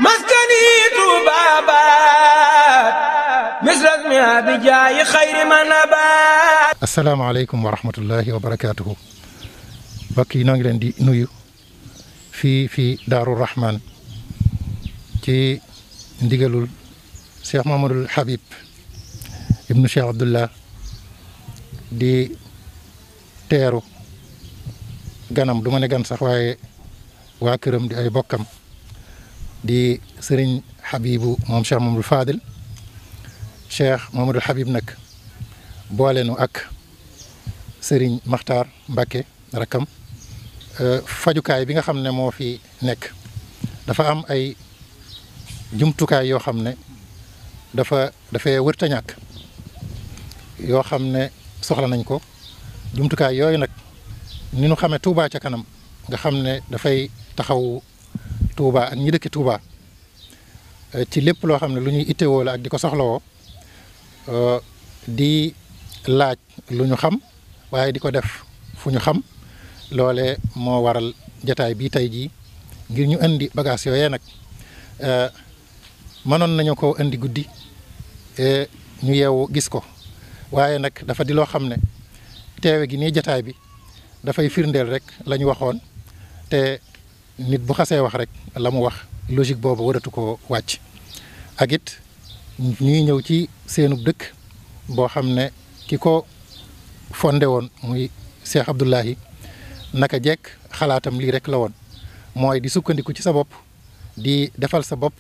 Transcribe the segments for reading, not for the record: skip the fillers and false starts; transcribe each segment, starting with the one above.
maskani tubabat misras mi abijaayi xayri manabat. asalaamaaleykum wa rahmatullahi wa barakaatuhu. mbokk yi noo ngi leen di nuyu fii Darou Rahmane ci ndigalul Cheikh Mamadou Habib ibnu Cheikh Abdullah di teeru ganam du ma ne gan sax waaye waa këram di ay bokkam di serigne Habibu moom Cheikh Mamadou Fadil. Cheikh Mamadou Habib nag boole nu ak Serigne Makhtar Mbacké rakam fajukaay bi nga xam ne moo fi nekk dafa am ay jumtukaay yoo xam ne dafay wërta ñàkk yoo xam ne soxla nañ ko. jumtukaay yooyu nag ni nu xamee Touba ca kanam nga xam ne dafay taxaw Touba ak ñi dëkki Touba ci lépp loo xam ne lu ñuy ittewoo la ak di ko soxlawoo di laaj lu ñu xam waaye di ko def fu ñu xam loole moo waral jataay bi tey jii ngir ñu indi bagage yooyee nag mënoon nañu ko indi guddi ñu yeewu gis ko waaye nag dafa di loo xam ne teewe gi nii jataay bi dafay firndeel rek la ñu waxoon te nit bu xasee wax rek la mu wax logique boobu waratu ko wàcc ak it ñuy ñëw ci seenu dëkk boo xam ne ki ko fondé woon muy Cheikh Abdoulahi naka jekk xalaatam lii rek la woon mooy di sukkandiku ci sa bopp di defal sa bopp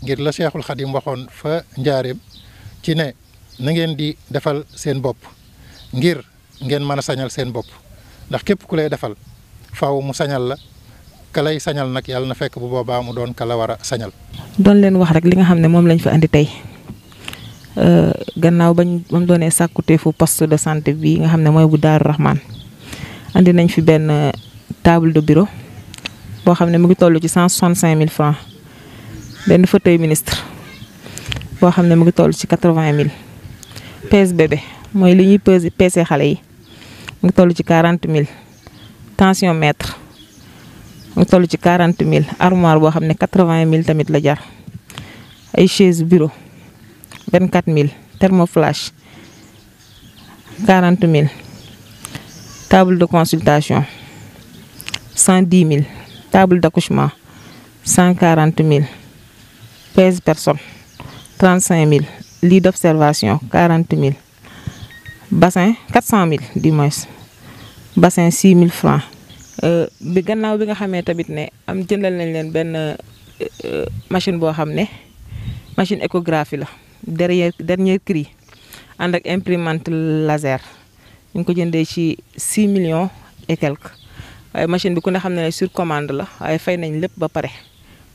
ngir la Cheikhul Khadim waxoon fa njaareem ci ne na ngeen di defal seen bopp ngir ngeen mën a sañal seen bopp ndax képp ku lay defal faaw mu sañal la ka lay sañal nag yàlla na fekk bu boobaa mu doon ka la war a sañal. doon leen wax rek li nga xam ne moom lañ fi andi tey gannaaw ba mu doonee sàkkuteefu poste de santé bi nga xam ne mooy bu Darou Rahmane andi nañ fi benn table de bureau boo xam ne mu ngi toll ci 165 000 francs benn fauteuil ministre boo xam ne mu ngi toll ci 80 000 pèse bébé mooy li ñuy peese xale yi mu ngi toll ci 40 000 tensiomètre mu ngi toll ci 40 000 armoire boo xam ne 80 000 tamit la jar ay chaise bureau 24 000 thermoflash 40 000 table de consultation 110 000 table d'accouchement 140 000 pèse personne 35 000 lit d'observation 40 000 bassin 400 000 du moins bassin 6 000 francs bi gannaaw bi nga xamee tamit ne am jëndal nañ leen benn machine boo xam ne machine échographie la dernier cri ànd ak imprimante laser ñu ngi ko jëndee ci 6 millions et quelques waaye machine bi ku ne xam ne sur commande la waaye fay nañ lépp ba pare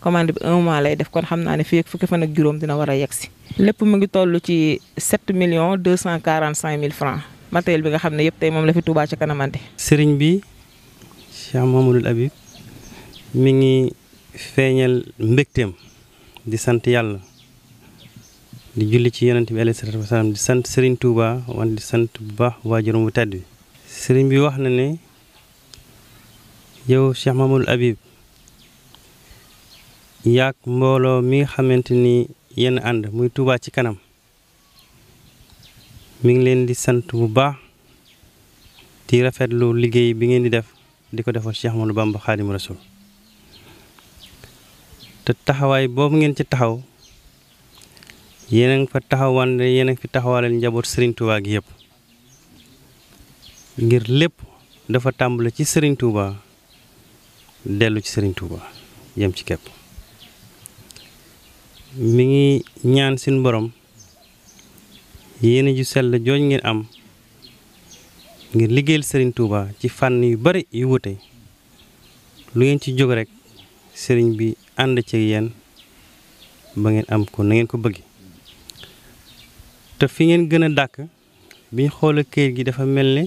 commande bi 1 mois lay def kon xam naa ne fii ak fukki fan ak juróom dina war a yegsi. lépp mu ngi toll ci 7 millions 245 000 francs matériel bi nga xam ne yëpp tey moom la fi Touba ca kanamante. sëriñ bi Cheikh Mamadou Habib mi ngi feeñal mbégteem di sant yàlla di julli ci yonent bi alayhi salaatu wasalaam di sant sëriñ Touba wante di sant bu baax waajuram bu tedd bi. sëriñ bi wax na ne yow Cheikh Mamadou Habib yaak mbooloo mi nga xamante ni yenn ànd muy Touba ci kanam mi ngi leen di sant bu baax di rafetlu liggéey bi ngeen di def di ko defal Cheikh Ahmadou Bamba Xaadimu Rasuul te taxawaay boobu ngeen ci taxaw yéen a ngi fa taxawande yéen a ngi fi taxawaleel njaboot Serigne Touba gi yëpp ngir lépp dafa tàmbale ci Serigne Touba dellu ci Serigne Touba yem ci képp mi ngi ñaan seen borom yéen ju sell jooñ ngeen am ngir liggéeyal Serigne Touba ci fànn yu bari yu wute lu ngeen ci jóg rek Serigne bi ànd ci yéen ba ngeen am ko na ngeen ko bëgg te fi ngeen gën a dàkk biñ xoolee kayit gi dafa mel ne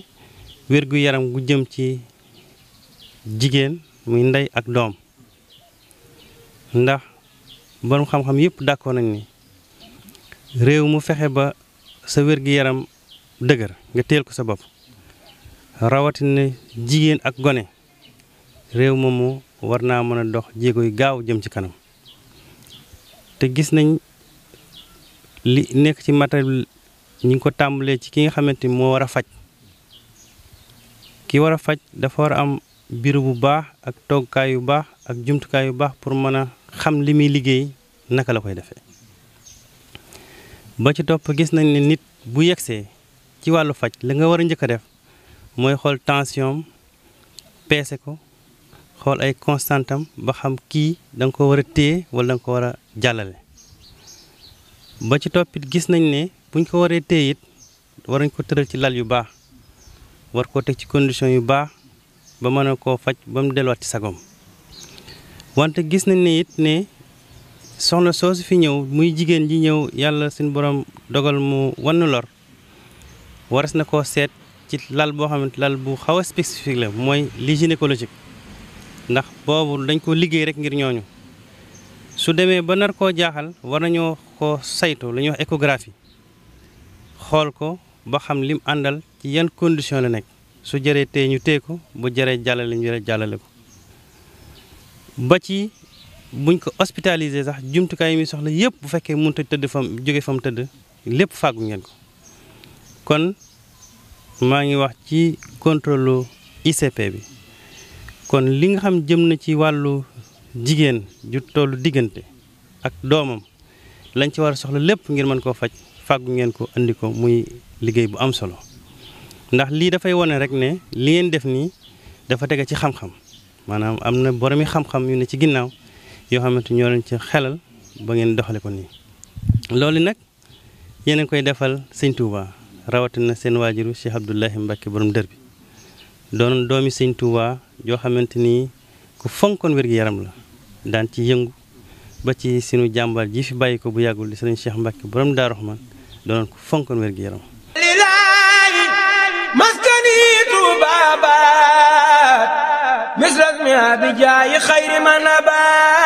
wérgu yaram gu jëm ci jigéen muy ndey ak doom ndax borom xam-xam yëpp d'accord nañ ni réew mu fexe ba sa wérgu yaram dëgër nga teel ko sa bopp rawatina jigéen ak gone réew moomu war naa mën a dox jéego yu gaaw jëm ci kanam te gis nañ li nekk ci matériel ñi ngi ko tàmbalee ci ki nga xamante ni moo war a faj ki war a faj dafa war a am bureau bu baax ak toggukaay yu baax ak jumtukaay yu baax pour mën a xam li muy liggéey naka la koy defee ba ci topp gis nañ ne nit bu yegsee ci wàllu faj la nga war a njëkk a def mooy xool tension peese ko xool ay constantam ba xam kii da nga ko war a téye wala da nga ko war a jàllale ba ci toppit gis nañ ne buñ ko waree téye it war nañ ko tëral ci lal yu baax war koo teg ci condition yu baax ba mën a koo faj ba mu delluwaat ci sagom wante gis nañ ne it ne soxna soosu fi ñëw muy jigéen ji ñëw yàlla suñu borom dogal mu wann lor waras na koo seet ci lal boo xamante lal bu xaw a spécifique la mooy li gynécologique ndax boobu dañ ko liggéey rek ngir ñooñu su demee ba nar koo jaaxal war nañoo ko saytu la ñuy wax échographie xool ko ba xam lim àndal ci yan condition la nekk su jëree tee ñu tee ko bu jëree jàllale ñu jàllale ko ba ci buñ ko hospitalisé sax jumtukaay yi muy soxla yëpp bu fekkee mënut a tëdd fam jóge fam tëdd lépp fàggu ngeen ko kon maa ngi wax ci contrôle ICP bi kon li nga xam jëm na ci wàllu jigéen ju tollu diggante ak doomam lañ ci war a soxla lépp ngir mën koo faj fàggu ngeen ko andi ko muy liggéey bu am solo ndax lii dafay wone rek ne li ngeen def nii dafa tege ci xam-xam maanaam am na boromi xam-xam yu ne ci ginnaaw yoo xamante ñoo leen ci xelal ba ngeen doxale ko nii loolu nag yéen a koy defal sëñ Touba rawatina seen waajuru Cheikh Abdoulahi Mbacke borom dër bi doon doomi sëñ Touba yoo xamante ni ku fonkoon wér-gi-yaram la daan ci yëngu ba ci sunu jàmbaar ji fi bàyyi ko bu yàggul di sëriñ Cheikh Mbacke borom Darou Rahmane doonoon ku fonkoon wér-gi-yaram lillahi maskani Touba baat misras mi abi jaayi xayri man abaat